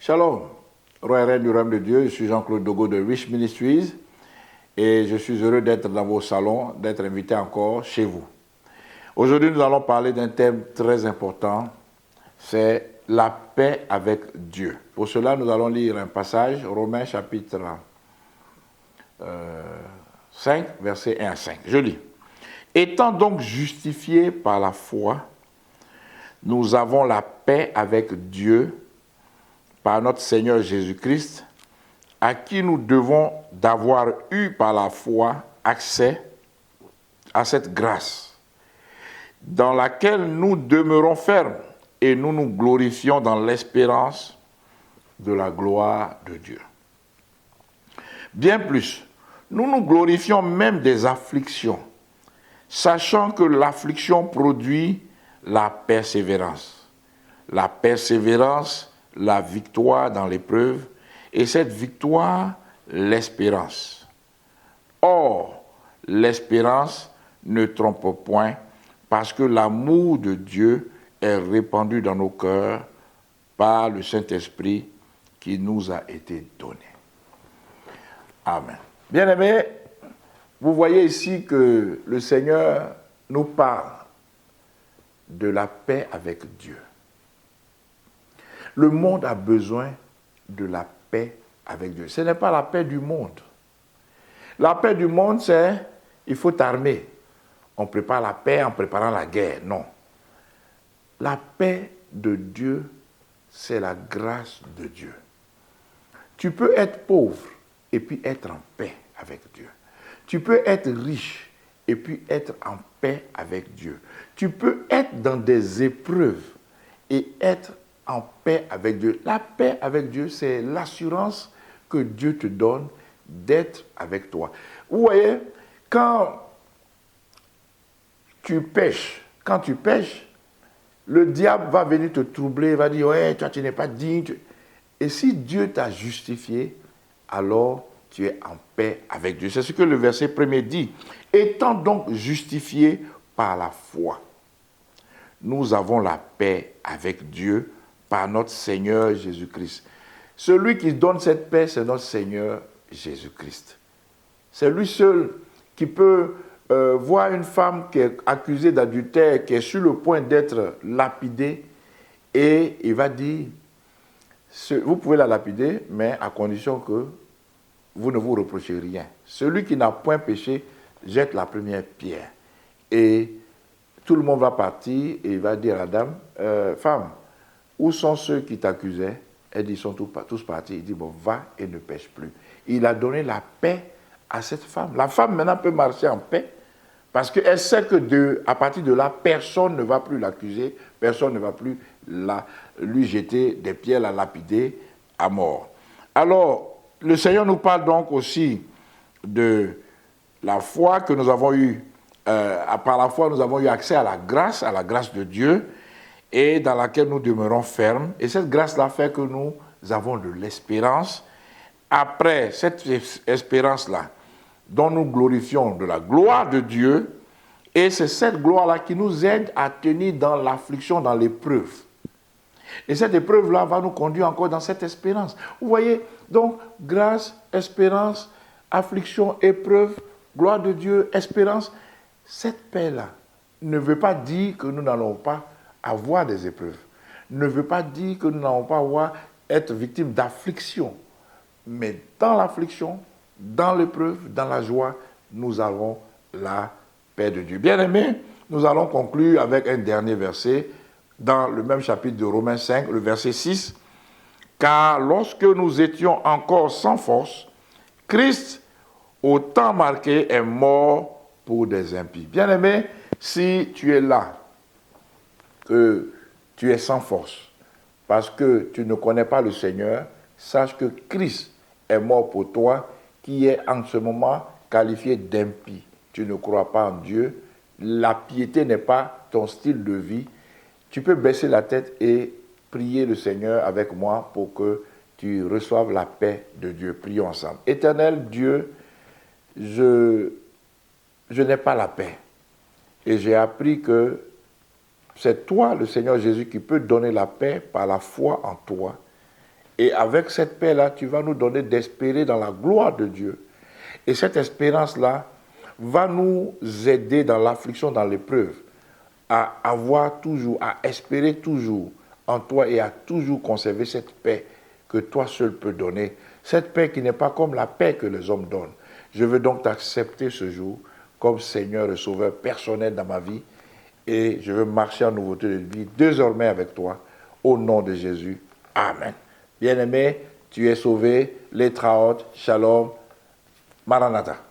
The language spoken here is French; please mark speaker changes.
Speaker 1: Shalom, roi et reine du royaume de Dieu, je suis Jean-Claude Dogo de Rich Ministries et je suis heureux d'être dans vos salons, d'être invité encore chez vous. Aujourd'hui, nous allons parler d'un thème très important, c'est la paix avec Dieu. Pour cela, nous allons lire un passage, Romains chapitre 5, versets 1 à 5. Je lis. Étant donc justifiés par la foi, nous avons la paix avec Dieu par notre Seigneur Jésus-Christ, à qui nous devons d'avoir eu par la foi accès à cette grâce, dans laquelle nous demeurons fermes et nous nous glorifions dans l'espérance de la gloire de Dieu. Bien plus, nous nous glorifions même des afflictions, sachant que l'affliction produit la persévérance. La persévérance, la victoire dans l'épreuve, et cette victoire, l'espérance. Or, l'espérance ne trompe point, parce que l'amour de Dieu est répandu dans nos cœurs par le Saint-Esprit qui nous a été donné. Amen. Bien-aimés, vous voyez ici que le Seigneur nous parle de la paix avec Dieu. Le monde a besoin de la paix avec Dieu. Ce n'est pas la paix du monde. La paix du monde, c'est il faut t'armer. On prépare la paix en préparant la guerre. Non. La paix de Dieu, c'est la grâce de Dieu. Tu peux être pauvre et puis être en paix avec Dieu. Tu peux être riche et puis être en paix avec Dieu. Tu peux être dans des épreuves et être en paix avec Dieu. La paix avec Dieu, c'est l'assurance que Dieu te donne d'être avec toi. Vous voyez, quand tu pêches, le diable va venir te troubler, va dire, ouais, toi tu n'es pas digne. Et si Dieu t'a justifié, alors tu es en paix avec Dieu. C'est ce que le verset 1er dit. Étant donc justifiés par la foi, nous avons la paix avec Dieu par notre Seigneur Jésus-Christ. Celui qui donne cette paix, c'est notre Seigneur Jésus-Christ. C'est lui seul qui peut voir une femme qui est accusée d'adultère, qui est sur le point d'être lapidée, et il va dire, vous pouvez la lapider, mais à condition que vous ne vous reprochez rien. Celui qui n'a point péché jette la première pierre. Et tout le monde va partir et il va dire à la dame, femme, où sont ceux qui t'accusaient? Elle dit, ils sont tous partis. Il dit, bon, va et ne pêche plus. Il a donné la paix à cette femme. La femme maintenant peut marcher en paix parce qu'elle sait que à partir de là, personne ne va plus l'accuser, personne ne va plus lui jeter des pierres, la lapider à mort. Alors, le Seigneur nous parle donc aussi de la foi que nous avons eue. Par la foi, nous avons eu accès à la grâce de Dieu, et dans laquelle nous demeurons fermes. Et cette grâce-là fait que nous avons de l'espérance. Après cette espérance-là, dont nous glorifions de la gloire de Dieu, et c'est cette gloire-là qui nous aide à tenir dans l'affliction, dans l'épreuve. Et cette épreuve-là va nous conduire encore dans cette espérance. Vous voyez, donc, grâce, espérance, affliction, épreuve, gloire de Dieu, espérance. Cette paix-là ne veut pas dire que nous n'allons pas avoir des épreuves, ne veut pas dire que nous n'allons pas être victimes d'affliction. Mais dans l'affliction, dans l'épreuve, dans la joie, nous avons la paix de Dieu. Bien-aimés, nous allons conclure avec un dernier verset dans le même chapitre de Romains 5, le verset 6. Car lorsque nous étions encore sans force, Christ, au temps marqué, est mort pour des impies. Bien-aimé, si tu es là, que tu es sans force, parce que tu ne connais pas le Seigneur, sache que Christ est mort pour toi, qui est en ce moment qualifié d'impie. Tu ne crois pas en Dieu, la piété n'est pas ton style de vie. Tu peux baisser la tête et prier le Seigneur avec moi pour que tu reçoives la paix de Dieu. Prions ensemble. Éternel Dieu, je n'ai pas la paix. Et j'ai appris que c'est toi, le Seigneur Jésus, qui peut donner la paix par la foi en toi. Et avec cette paix-là, tu vas nous donner d'espérer dans la gloire de Dieu. Et cette espérance-là va nous aider dans l'affliction, dans l'épreuve, à avoir toujours, à espérer toujours en toi et à toujours conserver cette paix que toi seul peux donner. Cette paix qui n'est pas comme la paix que les hommes donnent. Je veux donc t'accepter ce jour comme Seigneur et Sauveur personnel dans ma vie. Et je veux marcher en nouveauté de vie désormais avec toi. Au nom de Jésus. Amen. Bien-aimé, tu es sauvé. Letraot, Shalom, Maranatha.